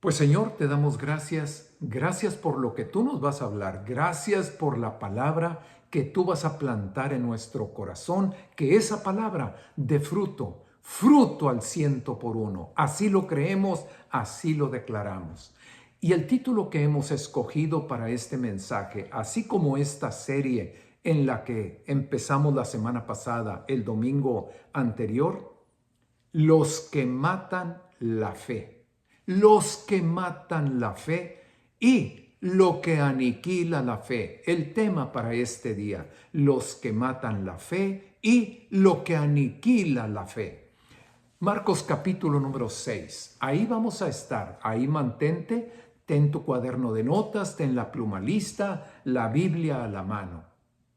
Pues Señor, te damos gracias, gracias por lo que tú nos vas a hablar, gracias por la palabra que tú vas a plantar en nuestro corazón, que esa palabra dé fruto, fruto al 100 por 1. Así lo creemos, así lo declaramos. Y el título que hemos escogido para este mensaje, así como esta serie en la que empezamos la semana pasada, el domingo anterior, los que matan la fe, los que matan la fe y lo que aniquila la fe. El tema para este día, los que matan la fe y lo que aniquila la fe. Marcos capítulo número 6. Ahí vamos a estar. Ahí mantente, ten tu cuaderno de notas, ten la pluma lista, la Biblia a la mano.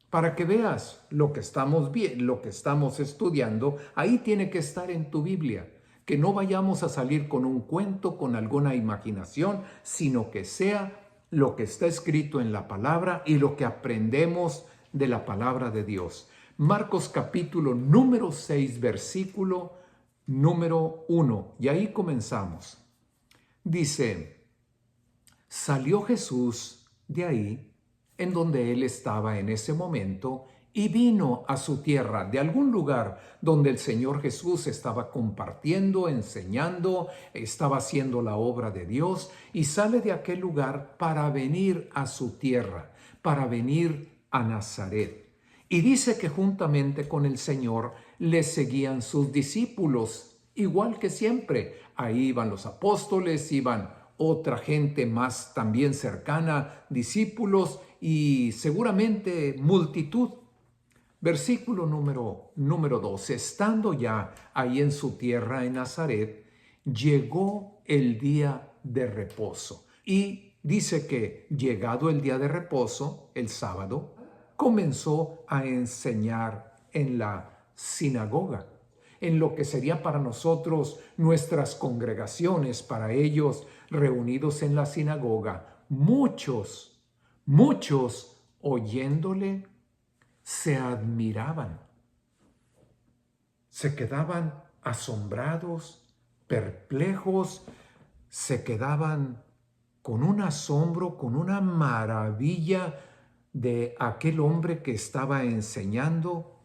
Para que veas lo que estamos lo que estamos estudiando, ahí tiene que estar en tu Biblia. Que no vayamos a salir con un cuento, con alguna imaginación, sino que sea lo que está escrito en la palabra y lo que aprendemos de la palabra de Dios. Marcos capítulo número 6, versículo número 1. Y ahí comenzamos. Dice, salió Jesús de ahí, en donde él estaba en ese momento, y vino a su tierra, de algún lugar donde el Señor Jesús estaba compartiendo, enseñando, estaba haciendo la obra de Dios, y sale de aquel lugar para venir a su tierra, para venir a Nazaret. Y dice que juntamente con el Señor le seguían sus discípulos, igual que siempre. Ahí iban los apóstoles, iban otra gente más también cercana, discípulos y seguramente multitud. Versículo número 2. Estando ya ahí en su tierra, en Nazaret, llegó el día de reposo. Y dice que llegado el día de reposo, el sábado, comenzó a enseñar en la sinagoga, en lo que sería para nosotros nuestras congregaciones, para ellos reunidos en la sinagoga. Muchos oyéndole se admiraban, se quedaban asombrados, perplejos, se quedaban con un asombro, con una maravilla de aquel hombre que estaba enseñando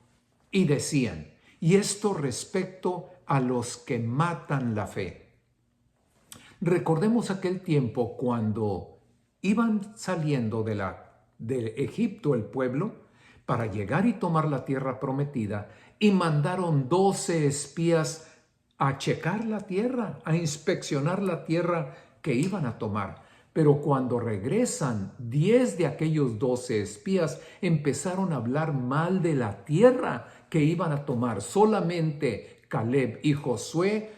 y decían, y esto respecto a los que matan la fe. Recordemos aquel tiempo cuando iban saliendo de Egipto el pueblo para llegar y tomar la tierra prometida y mandaron 12 espías a checar la tierra, a inspeccionar la tierra que iban a tomar. Pero cuando regresan, 10 de aquellos 12 espías empezaron a hablar mal de la tierra que iban a tomar. Solamente Caleb y Josué,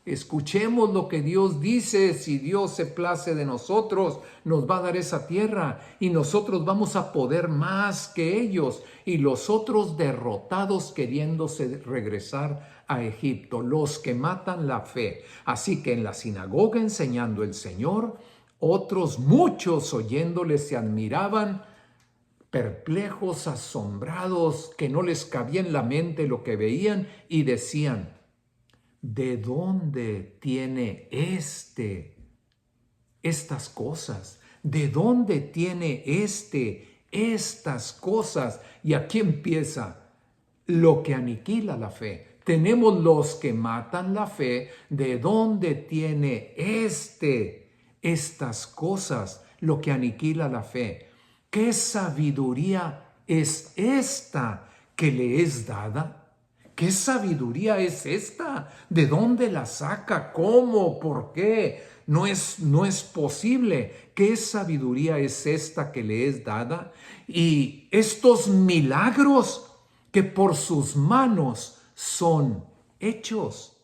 escuchemos lo que Dios dice. Si Dios se place de nosotros, nos va a dar esa tierra y nosotros vamos a poder más que ellos. Y los otros derrotados queriéndose regresar a Egipto, los que matan la fe. Así que en la sinagoga enseñando el Señor, otros muchos oyéndole se admiraban, perplejos, asombrados, que no les cabía en la mente lo que veían y decían, ¿de dónde tiene estas cosas? ¿De dónde tiene estas cosas? Y aquí empieza lo que aniquila la fe. Tenemos los que matan la fe. ¿De dónde tiene estas cosas? Lo que aniquila la fe. ¿Qué sabiduría es esta que le es dada? ¿Qué sabiduría es esta? ¿De dónde la saca? ¿Cómo? ¿Por qué? No es posible. ¿Qué sabiduría es esta que le es dada? Y estos milagros que por sus manos son hechos.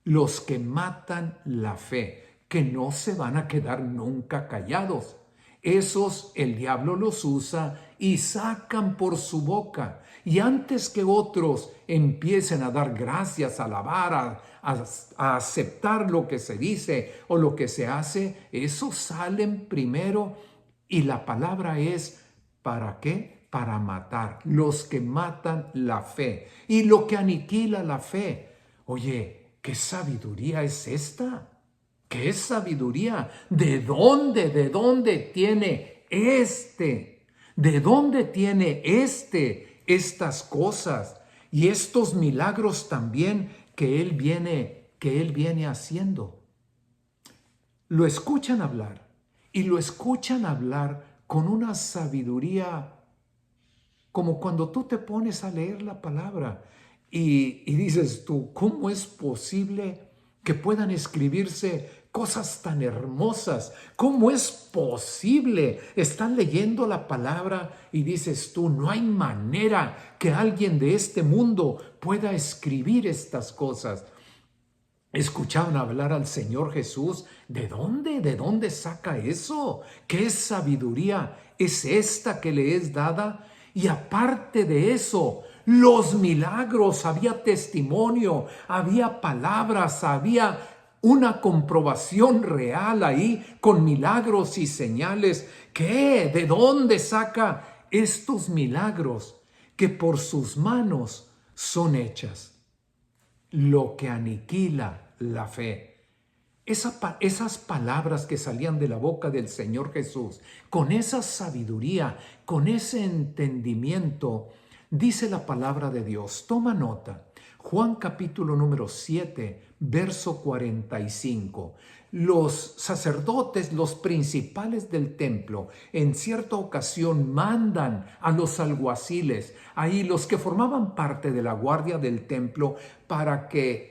Los que matan la fe, que no se van a quedar nunca callados. Esos el diablo los usa y sacan por su boca. Y antes que otros empiecen a dar gracias, a alabar, a aceptar lo que se dice o lo que se hace, esos salen primero y la palabra es ¿para qué? Para matar. Los que matan la fe y lo que aniquila la fe. Oye, ¿qué sabiduría es esta? ¿Qué es sabiduría? ¿De dónde? ¿De dónde tiene este? ¿De dónde tiene estas cosas y estos milagros también que él viene haciendo? Lo escuchan hablar y lo escuchan hablar con una sabiduría como cuando tú te pones a leer la palabra y dices tú, ¿cómo es posible que puedan escribirse cosas tan hermosas? ¿Cómo es posible? Están leyendo la palabra y dices tú, no hay manera que alguien de este mundo pueda escribir estas cosas. Escuchaban hablar al Señor Jesús. ¿De dónde? ¿De dónde saca eso? ¿Qué sabiduría es esta que le es dada? Y aparte de eso, los milagros, había testimonio, había palabras, había una comprobación real ahí con milagros y señales. ¿Qué? ¿De dónde saca estos milagros que por sus manos son hechas? Lo que aniquila la fe. Esas palabras que salían de la boca del Señor Jesús, con esa sabiduría, con ese entendimiento, dice la palabra de Dios. Toma nota. Juan capítulo número 7, verso 45. Los sacerdotes, los principales del templo, en cierta ocasión mandan a los alguaciles, ahí los que formaban parte de la guardia del templo, para que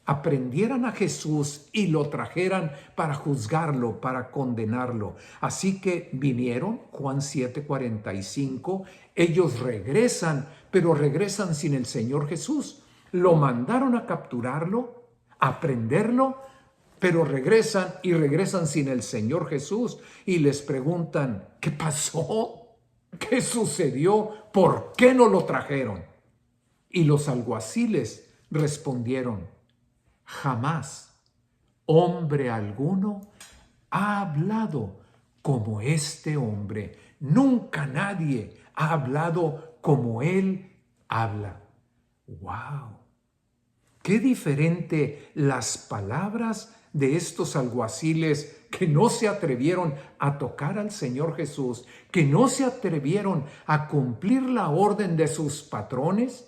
aprendieran a Jesús y lo trajeran para juzgarlo, para condenarlo. Así que vinieron, Juan 7:45, ellos regresan, pero regresan sin el Señor Jesús. Lo mandaron a capturarlo, a prenderlo, pero regresan sin el Señor Jesús y les preguntan, ¿qué pasó? ¿Qué sucedió? ¿Por qué no lo trajeron? Y los alguaciles respondieron, jamás hombre alguno ha hablado como este hombre. Nunca nadie ha hablado como él habla. ¡Wow! Qué diferente las palabras de estos alguaciles que no se atrevieron a tocar al Señor Jesús, que no se atrevieron a cumplir la orden de sus patrones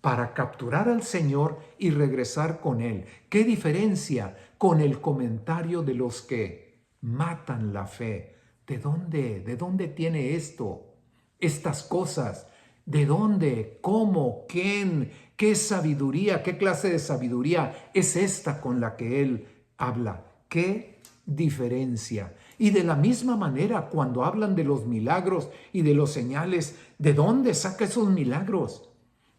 para capturar al Señor y regresar con Él. ¿Qué diferencia con el comentario de los que matan la fe? ¿De dónde tiene estas cosas? ¿De dónde? ¿Cómo? ¿Quién? ¿Qué sabiduría? ¿Qué clase de sabiduría es esta con la que Él habla? ¿Qué diferencia? Y de la misma manera, cuando hablan de los milagros y de los señales, ¿de dónde saca esos milagros?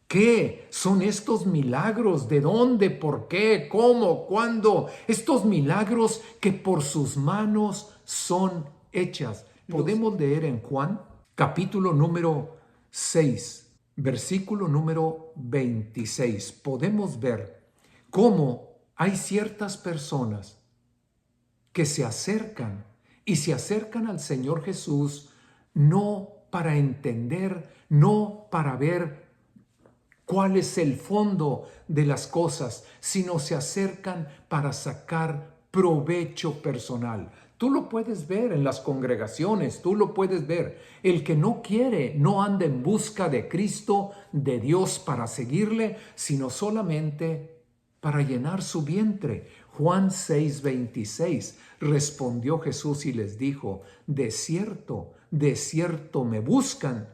¿Qué son estos milagros? ¿De dónde? ¿Por qué? ¿Cómo? ¿Cuándo? Estos milagros que por sus manos son hechas. Podemos leer en Juan, capítulo número 6, versículo número 26. Podemos ver cómo hay ciertas personas que se acercan y se acercan al Señor Jesús no para entender, no para ver cuál es el fondo de las cosas, sino se acercan para sacar provecho personal. Tú lo puedes ver en las congregaciones, tú lo puedes ver. El que no quiere no anda en busca de Cristo, de Dios para seguirle, sino solamente para llenar su vientre. Juan 6:26, respondió Jesús y les dijo, de cierto me buscan,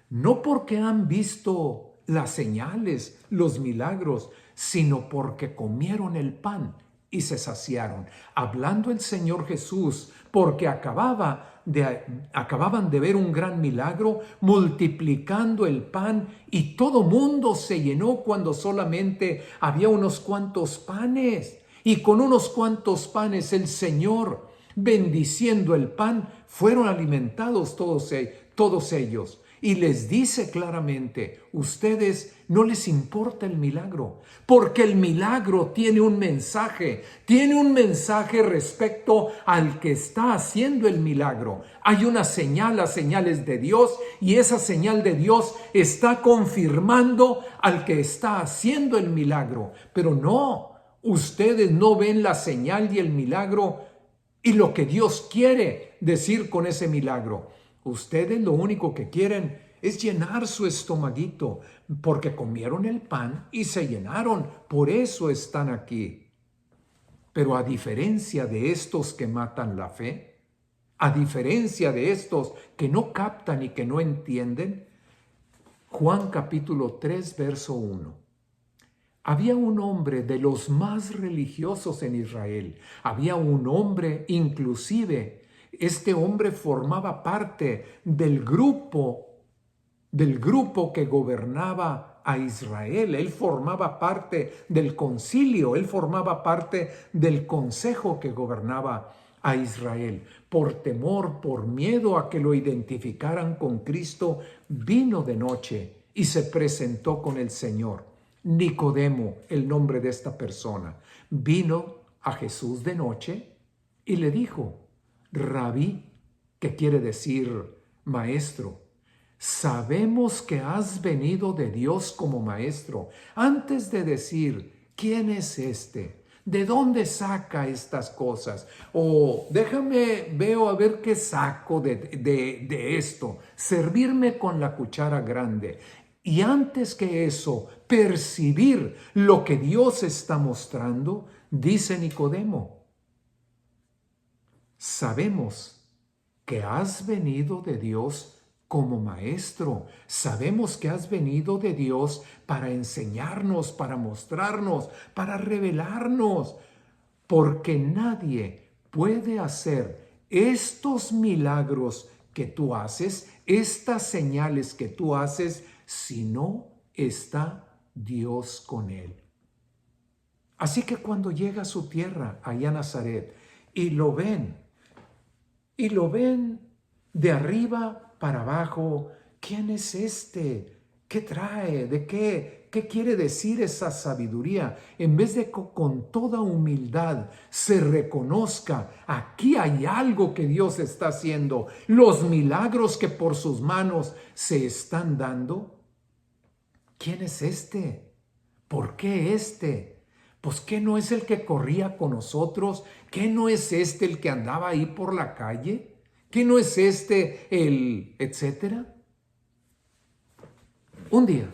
no porque han visto las señales, los milagros, sino porque comieron el pan y se saciaron. Hablando el Señor Jesús, porque acababan de ver un gran milagro, multiplicando el pan, y todo mundo se llenó cuando solamente había unos cuantos panes. Y con unos cuantos panes el Señor, bendiciendo el pan, fueron alimentados todos ellos. Y les dice claramente, ustedes no les importa el milagro, porque el milagro tiene un mensaje respecto al que está haciendo el milagro. Hay una señal, las señales de Dios, y esa señal de Dios está confirmando al que está haciendo el milagro. Pero no, Ustedes no ven la señal y el milagro y lo que Dios quiere decir con ese milagro. Ustedes lo único que quieren es llenar su estomaguito porque comieron el pan y se llenaron. Por eso están aquí. Pero a diferencia de estos que matan la fe, a diferencia de estos que no captan y que no entienden, Juan capítulo 3, verso 1. Había un hombre de los más religiosos en Israel. Había un hombre, inclusive, este hombre formaba parte del grupo que gobernaba a Israel. Él formaba parte del concilio, él formaba parte del consejo que gobernaba a Israel. Por temor, por miedo a que lo identificaran con Cristo, vino de noche y se presentó con el Señor. Nicodemo, el nombre de esta persona, vino a Jesús de noche y le dijo: Rabí, que quiere decir maestro, sabemos que has venido de Dios como maestro. Antes de decir, ¿quién es este? ¿De dónde saca estas cosas? O veo a ver qué saco de esto. Servirme con la cuchara grande. Y antes que eso, percibir lo que Dios está mostrando, dice Nicodemo: sabemos que has venido de Dios como maestro. Sabemos que has venido de Dios para enseñarnos, para mostrarnos, para revelarnos, porque nadie puede hacer estos milagros que tú haces, estas señales que tú haces, si no está Dios con él. Así que cuando llega a su tierra, allá a Nazaret, y lo ven de arriba para abajo, ¿quién es este? ¿Qué trae? ¿De qué? ¿Qué quiere decir esa sabiduría? En vez de con toda humildad se reconozca, aquí hay algo que Dios está haciendo, los milagros que por sus manos se están dando. ¿Quién es este? ¿Por qué este? Pues ¿qué no es el que corría con nosotros? ¿Qué no es este el que andaba ahí por la calle? ¿Qué no es este el etcétera? Un día,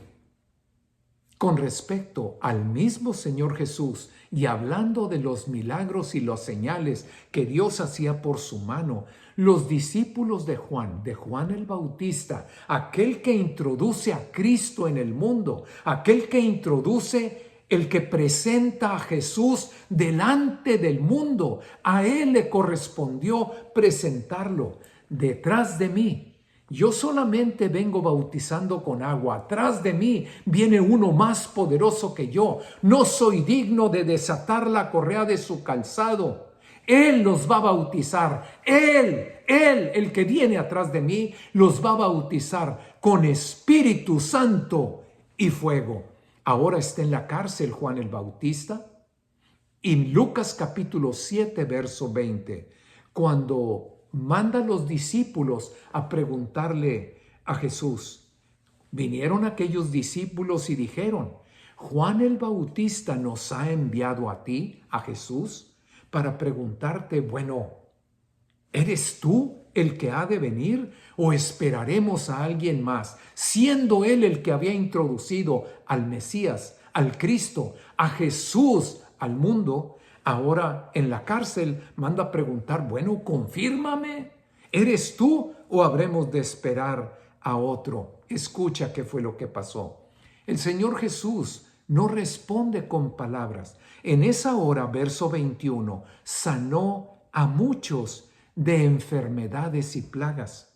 con respecto al mismo Señor Jesús y hablando de los milagros y las señales que Dios hacía por su mano, los discípulos de Juan el Bautista, aquel que introduce a Cristo en el mundo, aquel que introduce, el que presenta a Jesús delante del mundo, a él le correspondió presentarlo. Detrás de mí, yo solamente vengo bautizando con agua. Atrás de mí viene uno más poderoso que yo. No soy digno de desatar la correa de su calzado. Él los va a bautizar. Él, el que viene atrás de mí, los va a bautizar con Espíritu Santo y fuego. Ahora está en la cárcel Juan el Bautista. En Lucas capítulo 7, verso 20, cuando manda a los discípulos a preguntarle a Jesús, vinieron aquellos discípulos y dijeron: Juan el Bautista nos ha enviado a ti, a Jesús, para preguntarte, bueno, ¿eres tú el que ha de venir o esperaremos a alguien más? Siendo él el que había introducido al Mesías, al Cristo, a Jesús al mundo, ahora en la cárcel manda a preguntar, bueno, confírmame, ¿eres tú o habremos de esperar a otro? Escucha qué fue lo que pasó. El Señor Jesús no responde con palabras. En esa hora, verso 21, sanó a muchos de enfermedades y plagas.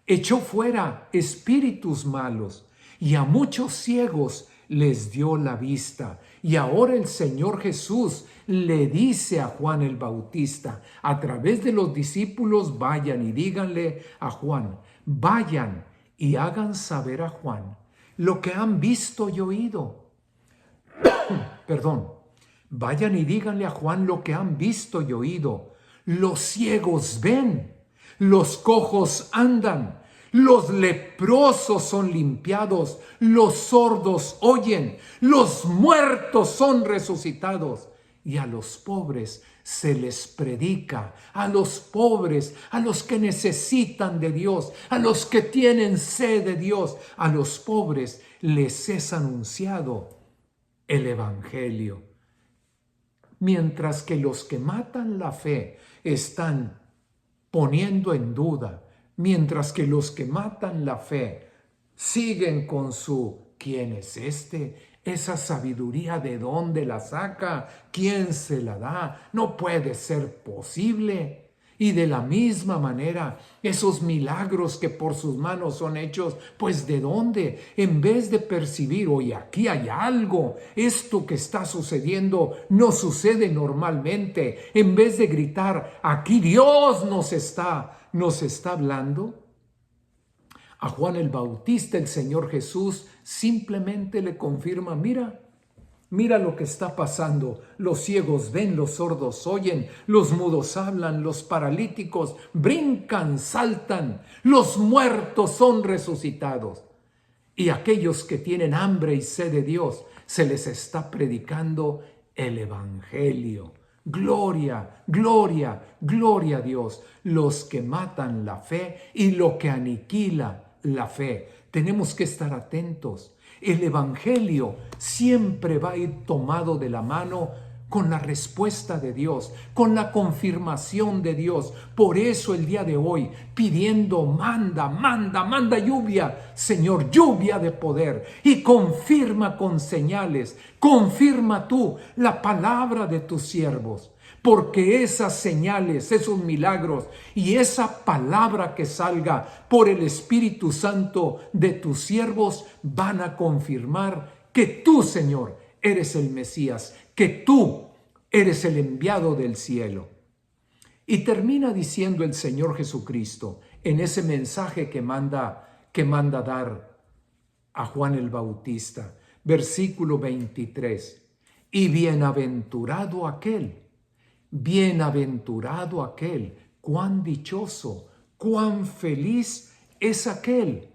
Echó fuera espíritus malos y a muchos ciegos les dio la vista. Y ahora el Señor Jesús le dice a Juan el Bautista, a través de los discípulos, vayan y díganle a Juan, vayan y hagan saber a Juan lo que han visto y oído. Perdón, vayan y díganle a Juan lo que han visto y oído. Los ciegos ven, los cojos andan, Los leprosos son limpiados, los sordos oyen, los muertos son resucitados y a los pobres se les predica, a los pobres, a los que necesitan de Dios, a los que tienen sed de Dios, a los pobres les es anunciado el Evangelio. Mientras que los que matan la fe están poniendo en duda, mientras que los que matan la fe siguen con su ¿quién es este? Esa sabiduría, ¿de dónde la saca? ¿Quién se la da? No puede ser posible. Y de la misma manera, esos milagros que por sus manos son hechos, pues ¿de dónde? En vez de percibir, oye, aquí hay algo, esto que está sucediendo no sucede normalmente. En vez de gritar, aquí Dios nos está hablando. A Juan el Bautista, el Señor Jesús simplemente le confirma, mira lo que está pasando. Los ciegos ven, los sordos oyen, los mudos hablan, los paralíticos brincan, saltan, los muertos son resucitados. Y aquellos que tienen hambre y sed de Dios, se les está predicando el Evangelio. Gloria, gloria, gloria a Dios. Los que matan la fe y lo que aniquila la fe. Tenemos que estar atentos. El Evangelio siempre va a ir tomado de la mano con la respuesta de Dios, con la confirmación de Dios. Por eso el día de hoy, pidiendo, manda lluvia, Señor, lluvia de poder, y confirma con señales, confirma tú la palabra de tus siervos. Porque esas señales, esos milagros y esa palabra que salga por el Espíritu Santo de tus siervos van a confirmar que tú, Señor, eres el Mesías, que tú eres el enviado del cielo. Y termina diciendo el Señor Jesucristo en ese mensaje que manda dar a Juan el Bautista, versículo 23. Y bienaventurado aquel, cuán dichoso, cuán feliz es aquel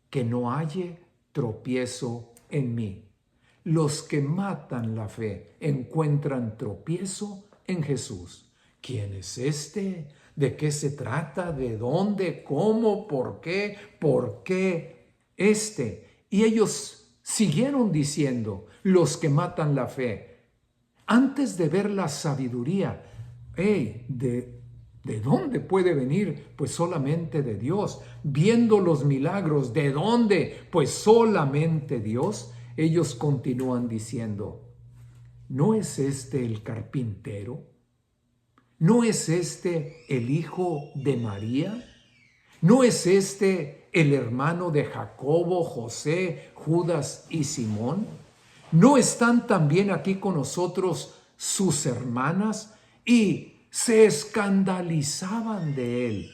que no halle tropiezo en mí. Los que matan la fe encuentran tropiezo en Jesús. ¿Quién es este? ¿De qué se trata? ¿De dónde? ¿Cómo? ¿Por qué? ¿Por qué este? Y ellos siguieron diciendo, los que matan la fe, antes de ver la sabiduría, ¿de dónde puede venir? Pues solamente de Dios. Viendo los milagros, ¿de dónde? Pues solamente Dios. Ellos continúan diciendo, ¿no es este el carpintero? ¿No es este el hijo de María? ¿No es este el hermano de Jacobo, José, Judas y Simón? ¿No están también aquí con nosotros sus hermanas? Y se escandalizaban de él.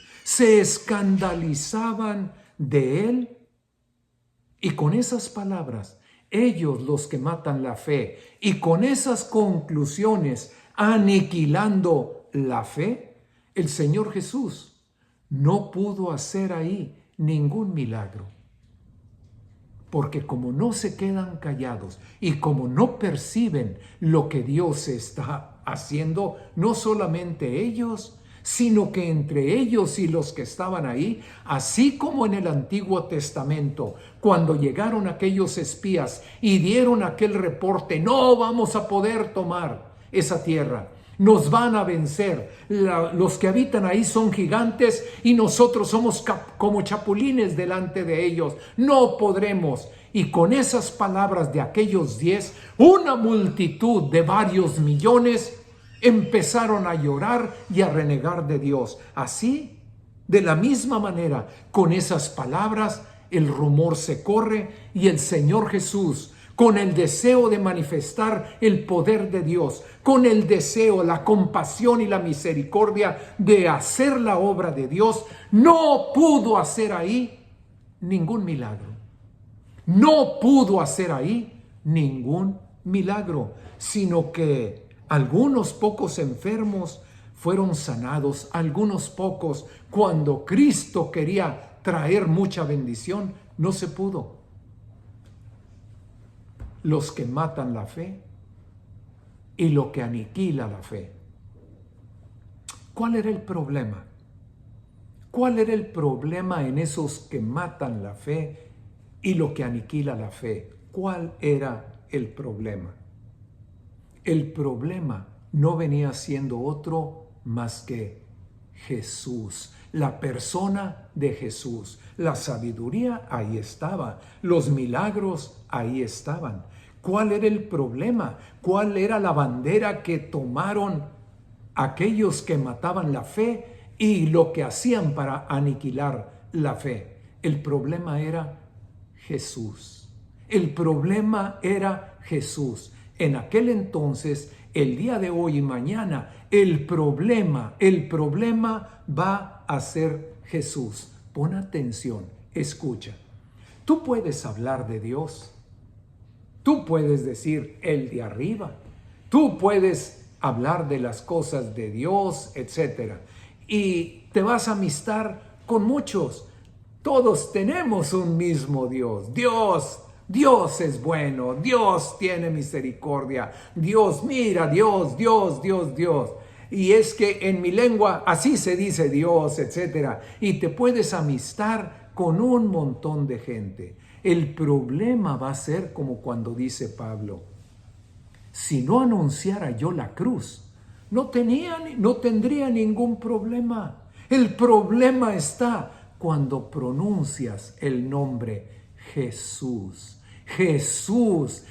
Y con esas palabras, ellos, los que matan la fe, y con esas conclusiones, aniquilando la fe, el Señor Jesús no pudo hacer ahí ningún milagro. Porque como no se quedan callados y como no perciben lo que Dios está haciendo, no solamente ellos, sino que entre ellos y los que estaban ahí, así como en el Antiguo Testamento, cuando llegaron aquellos espías y dieron aquel reporte, no vamos a poder tomar esa tierra, nos van a vencer, los que habitan ahí son gigantes y nosotros somos como chapulines delante de ellos, no podremos. Y con esas palabras de aquellos 10, una multitud de varios millones empezaron a llorar y a renegar de Dios. Así, de la misma manera, con esas palabras, el rumor se corre y el Señor Jesús, con el deseo de manifestar el poder de Dios, con el deseo, la compasión y la misericordia de hacer la obra de Dios, no pudo hacer ahí ningún milagro. No pudo hacer ahí ningún milagro, sino que algunos pocos enfermos fueron sanados, algunos pocos, cuando Cristo quería traer mucha bendición, no se pudo. Los que matan la fe y lo que aniquila la fe. ¿Cuál era el problema? ¿Cuál era el problema en esos que matan la fe y lo que aniquila la fe? ¿Cuál era el problema? El problema no venía siendo otro más que Jesús, la persona de Jesús. La sabiduría ahí estaba, los milagros ahí estaban. ¿Cuál era el problema? ¿Cuál era la bandera que tomaron aquellos que mataban la fe y lo que hacían para aniquilar la fe? El problema era Jesús. El problema era Jesús. En aquel entonces, el día de hoy y mañana, el problema va a ser Jesús. Pon atención, escucha. Tú puedes hablar de Dios. Tú puedes decir el de arriba. Tú puedes hablar de las cosas de Dios, etc. Y te vas a amistar con muchos. Todos tenemos un mismo Dios. Dios es bueno. Dios tiene misericordia. Dios, mira, Dios. Y es que en mi lengua así se dice Dios, etc. Y te puedes amistar con un montón de gente. El problema va a ser como cuando dice Pablo: si no anunciara yo la cruz, no tendría ningún problema. El problema está cuando pronuncias el nombre Jesús. Jesús.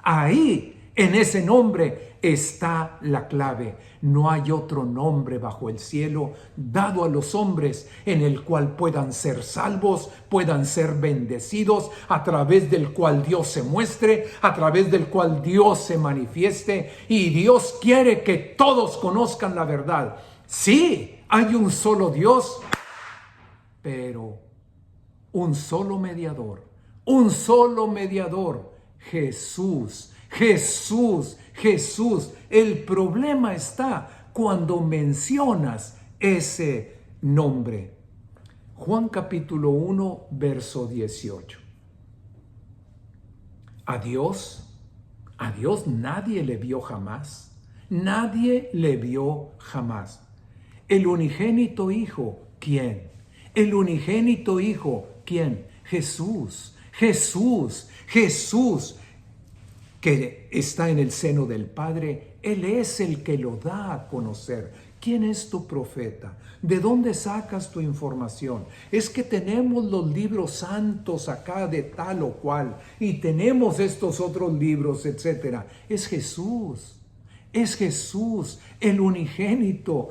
Ahí, en ese nombre, está la clave. No hay otro nombre bajo el cielo dado a los hombres en el cual puedan ser salvos, puedan ser bendecidos, a través del cual Dios se muestre, a través del cual Dios se manifieste. Y Dios quiere que todos conozcan la verdad. Sí, hay un solo Dios, pero un solo mediador, Jesús. El problema está cuando mencionas ese nombre. Juan capítulo 1, verso 18. A Dios nadie le vio jamás. Nadie le vio jamás. El unigénito Hijo, ¿quién? El unigénito Hijo, ¿quién? Jesús, que está en el seno del Padre. Él es el que lo da a conocer. ¿Quién es tu profeta? ¿De dónde sacas tu información? Es que tenemos los libros santos acá de tal o cual, y tenemos estos otros libros, etc. Es Jesús, el unigénito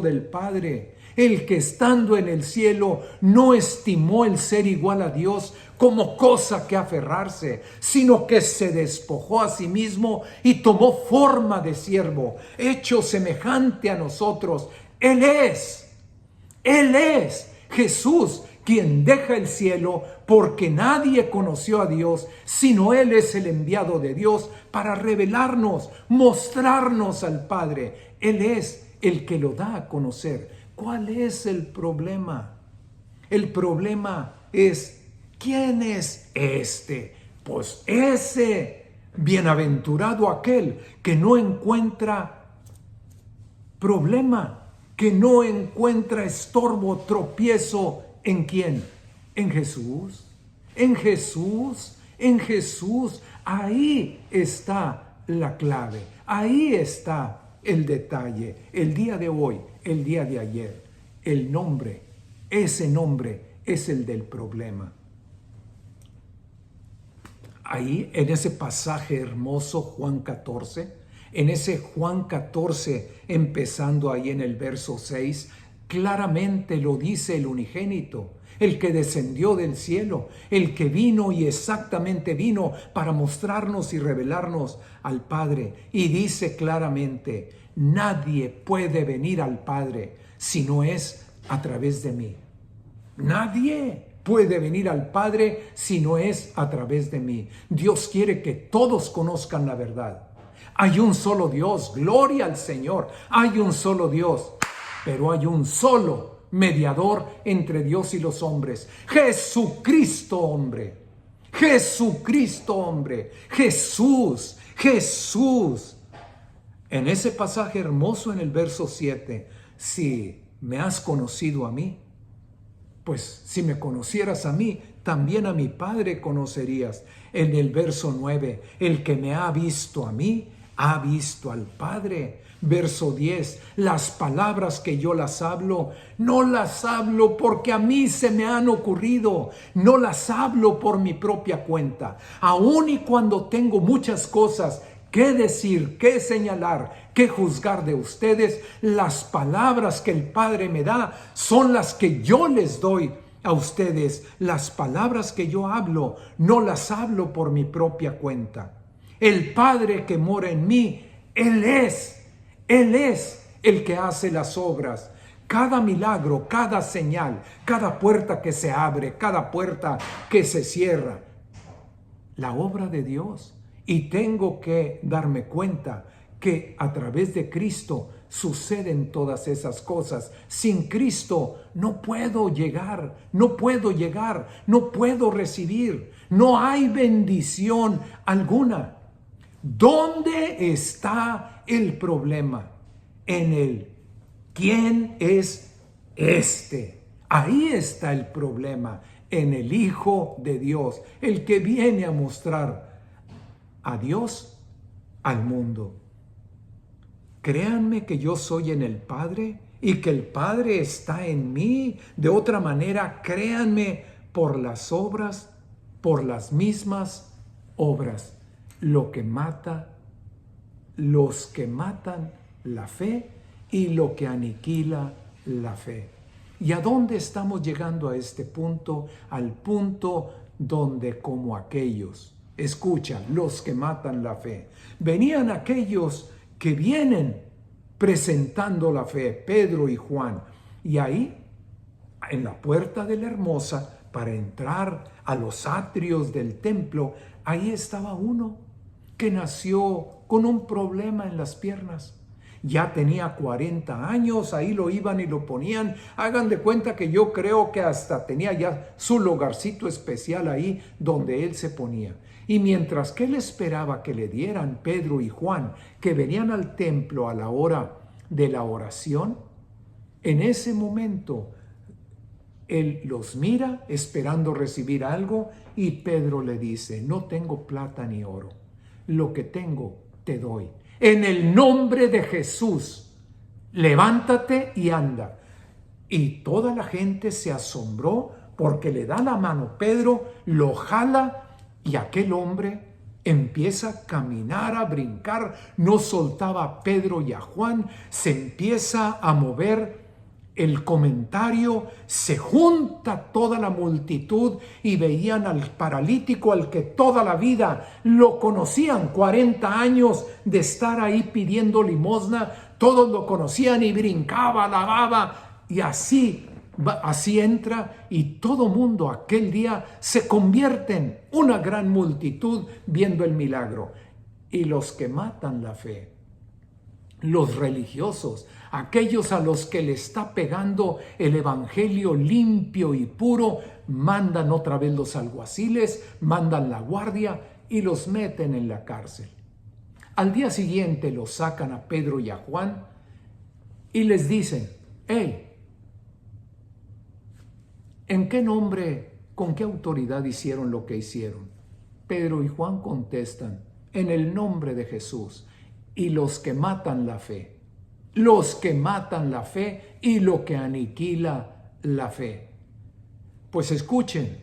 del Padre. El que estando en el cielo no estimó el ser igual a Dios como cosa que aferrarse, sino que se despojó a sí mismo y tomó forma de siervo, hecho semejante a nosotros. Él es Jesús, quien deja el cielo, porque nadie conoció a Dios, sino Él es el enviado de Dios para revelarnos, mostrarnos al Padre. Él es el que lo da a conocer. ¿Cuál es el problema? El problema es, ¿quién es este? Pues ese, bienaventurado aquel que no encuentra problema, que no encuentra estorbo, tropiezo. ¿En quién? En Jesús. Ahí está la clave. Ahí está el detalle. El día de hoy, el día de ayer, el nombre, ese nombre es el del problema. Ahí, en ese pasaje hermoso, Juan 14, en ese Juan 14, empezando ahí en el verso 6, claramente lo dice el unigénito, el que descendió del cielo, el que vino y exactamente vino para mostrarnos y revelarnos al Padre. Y dice claramente: nadie puede venir al Padre si no es a través de mí. Nadie puede venir al Padre si no es a través de mí. Dios quiere que todos conozcan la verdad. Hay un solo Dios, gloria al Señor. Hay un solo Dios, pero hay un solo mediador entre Dios y los hombres. Jesucristo, hombre. Jesucristo, hombre. Jesús. Jesús. En ese pasaje hermoso en el verso 7, si me has conocido a mí, pues si me conocieras a mí, también a mi Padre conocerías. En el verso 9, el que me ha visto a mí, ha visto al Padre. Verso 10, las palabras que yo las hablo, no las hablo porque a mí se me han ocurrido, no las hablo por mi propia cuenta. Aun y cuando tengo muchas cosas qué decir, qué señalar, qué juzgar de ustedes, las palabras que el Padre me da son las que yo les doy a ustedes. Las palabras que yo hablo, no las hablo por mi propia cuenta. El Padre que mora en mí, Él es el que hace las obras. Cada milagro, cada señal, cada puerta que se abre, cada puerta que se cierra, la obra de Dios. Y tengo que darme cuenta que a través de Cristo suceden todas esas cosas. Sin Cristo no puedo llegar, no puedo recibir. No hay bendición alguna. ¿Dónde está el problema? En el ¿quién es este? Ahí está el problema, en el Hijo de Dios, el que viene a mostrar a Dios al mundo. Créanme que yo soy en el Padre y que el Padre está en mí. De otra manera, créanme por las obras, por las mismas obras. Lo que mata, los que matan la fe y lo que aniquila la fe. ¿Y a dónde estamos llegando a este punto? Al punto donde como aquellos, escucha, los que matan la fe, venían aquellos que vienen presentando la fe, Pedro y Juan, y ahí, en la puerta de la Hermosa, para entrar a los atrios del templo, ahí estaba uno que nació con un problema en las piernas. Ya tenía 40 años, ahí lo iban y lo ponían. Hagan de cuenta que yo creo que hasta tenía ya su lugarcito especial ahí donde él se ponía. Y mientras que él esperaba que le dieran Pedro y Juan, que venían al templo a la hora de la oración, en ese momento él los mira esperando recibir algo y Pedro le dice: no tengo plata ni oro, lo que tengo te doy. En el nombre de Jesús, levántate y anda. Y toda la gente se asombró porque le da la mano Pedro, lo jala y aquel hombre empieza a caminar, a brincar. No soltaba a Pedro y a Juan, se empieza a mover. El comentario, se junta toda la multitud y veían al paralítico al que toda la vida lo conocían, 40 años de estar ahí pidiendo limosna, todos lo conocían y brincaba, alababa, y así entra y todo mundo aquel día se convierten, una gran multitud viendo el milagro. Y los que matan la fe, los religiosos, aquellos a los que le está pegando el evangelio limpio y puro, mandan otra vez los alguaciles, mandan la guardia y los meten en la cárcel. Al día siguiente los sacan a Pedro y a Juan y les dicen: hey, ¿en qué nombre, con qué autoridad hicieron lo que hicieron? Pedro y Juan contestan: en el nombre de Jesús. Y los que matan la fe, los que matan la fe y lo que aniquila la fe. Pues escuchen.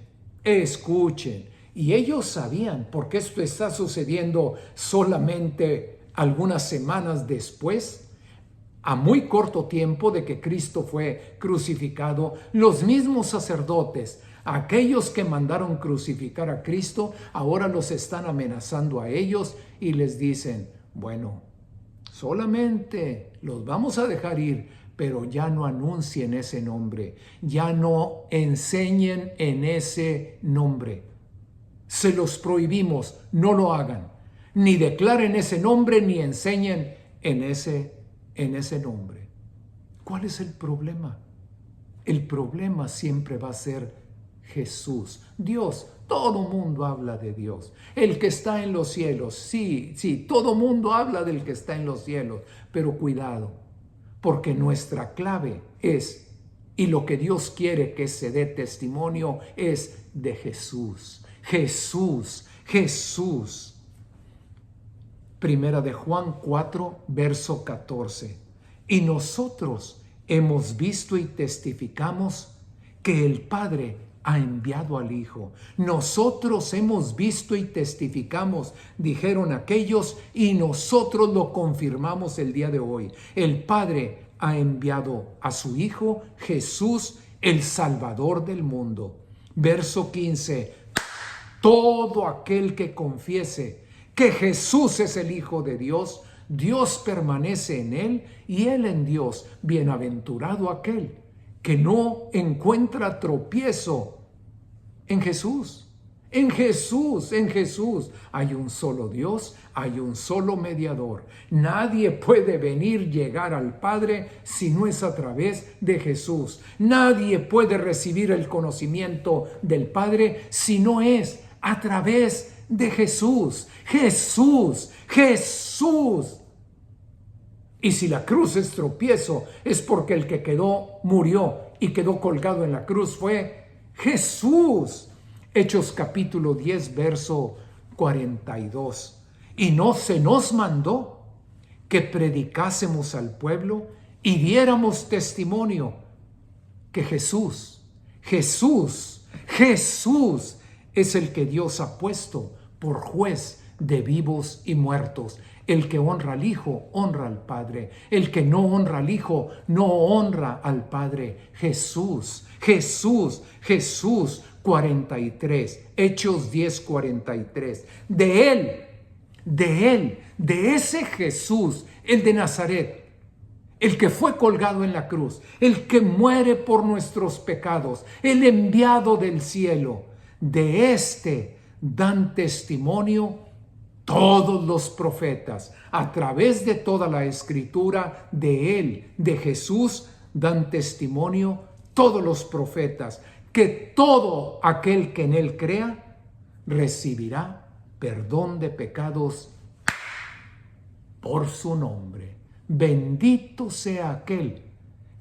Y ellos sabían, porque esto está sucediendo solamente algunas semanas después, a muy corto tiempo de que Cristo fue crucificado. Los mismos sacerdotes, aquellos que mandaron crucificar a Cristo, ahora los están amenazando a ellos y les dicen: bueno, solamente los vamos a dejar ir, pero ya no anuncien ese nombre, ya no enseñen en ese nombre. Se los prohibimos, no lo hagan, ni declaren ese nombre, ni enseñen en ese nombre. ¿Cuál es el problema? El problema siempre va a ser Jesús. Dios, todo mundo habla de Dios. El que está en los cielos, sí, todo mundo habla del que está en los cielos. Pero cuidado, porque nuestra clave es, y lo que Dios quiere que se dé testimonio es de Jesús. Jesús, Jesús. Primera de Juan 4, verso 14. Y nosotros hemos visto y testificamos que el Padre ha enviado al Hijo. Nosotros hemos visto y testificamos, dijeron aquellos, y nosotros lo confirmamos el día de hoy. El Padre ha enviado a su Hijo, Jesús, el Salvador del mundo. Verso 15. Todo aquel que confiese que Jesús es el Hijo de Dios, Dios permanece en él y él en Dios. Bienaventurado aquel que no encuentra tropiezo en Jesús. En Jesús, en Jesús. Hay un solo Dios, hay un solo mediador. Nadie puede llegar al Padre si no es a través de Jesús. Nadie puede recibir el conocimiento del Padre si no es a través de Jesús. Jesús, Jesús. Y si la cruz es tropiezo, es porque el que murió y quedó colgado en la cruz fue Jesús. Hechos capítulo 10, verso 42. Y no se nos mandó que predicásemos al pueblo y diéramos testimonio que Jesús es el que Dios ha puesto por juez de vivos y muertos. El que honra al Hijo, honra al Padre. El que no honra al Hijo, no honra al Padre. Jesús, 43. Hechos 10, 43. De ese Jesús, el de Nazaret, el que fue colgado en la cruz, el que muere por nuestros pecados, el enviado del cielo, de este dan testimonio todos los profetas. A través de toda la escritura de él, de Jesús, dan testimonio todos los profetas, que todo aquel que en él crea recibirá perdón de pecados por su nombre. Bendito sea aquel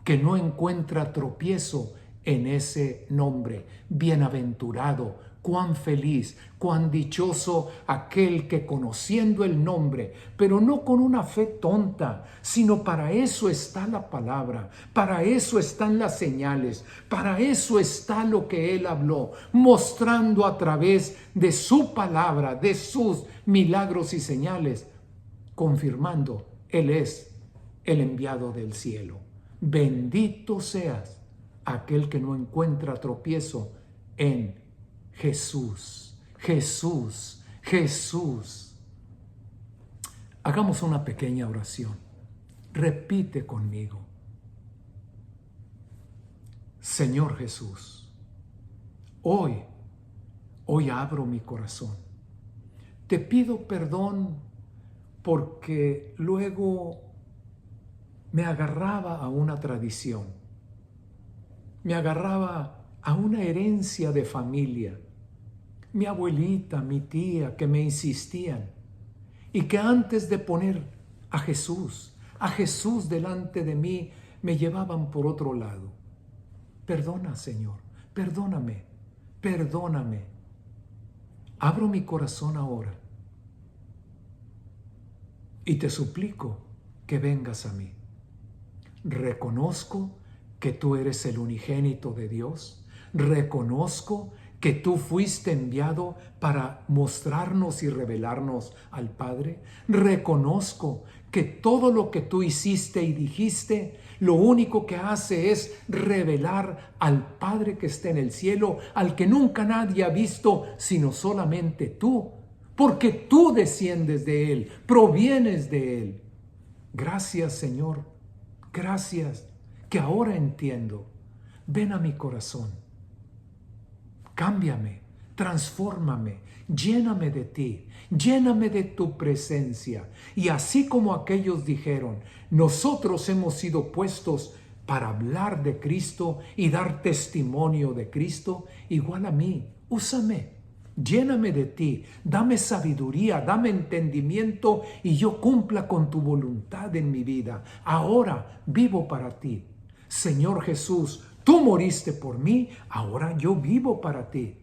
que no encuentra tropiezo en ese nombre. Bienaventurado, cuán feliz, cuán dichoso aquel que conociendo el nombre, pero no con una fe tonta, sino para eso está la palabra, para eso están las señales, para eso está lo que él habló, mostrando a través de su palabra, de sus milagros y señales, confirmando, él es el enviado del cielo. Bendito seas aquel que no encuentra tropiezo en Jesús. Hagamos una pequeña oración. Repite conmigo. Señor Jesús, hoy abro mi corazón. Te pido perdón porque luego me agarraba a una tradición, me agarraba a una herencia de familia, mi abuelita, mi tía, que me insistían, y que antes de poner a Jesús delante de mí, me llevaban por otro lado. Perdona, Señor, perdóname. Abro mi corazón ahora y te suplico que vengas a mí. Reconozco que tú eres el unigénito de Dios. Reconozco que tú fuiste enviado para mostrarnos y revelarnos al Padre. Reconozco que todo lo que tú hiciste y dijiste, lo único que hace es revelar al Padre que está en el cielo, al que nunca nadie ha visto, sino solamente tú, porque tú desciendes de Él, provienes de Él. Gracias, Señor, gracias, que ahora entiendo. Ven a mi corazón, cámbiame, transfórmame, lléname de ti, lléname de tu presencia. Y así como aquellos dijeron, nosotros hemos sido puestos para hablar de Cristo y dar testimonio de Cristo, igual a mí, úsame. Lléname de ti, dame sabiduría, dame entendimiento y yo cumpla con tu voluntad en mi vida. Ahora vivo para ti. Señor Jesús, tú moriste por mí, ahora yo vivo para ti.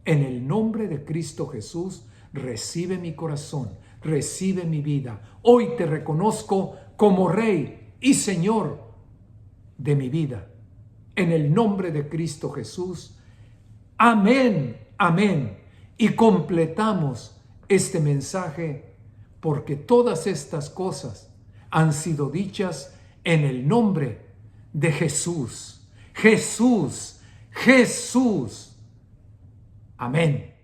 En el nombre de Cristo Jesús, recibe mi corazón, recibe mi vida. Hoy te reconozco como Rey y Señor de mi vida. En el nombre de Cristo Jesús. Amén, amén. Y completamos este mensaje porque todas estas cosas han sido dichas en el nombre de Jesús. Jesús, Jesús. Amén.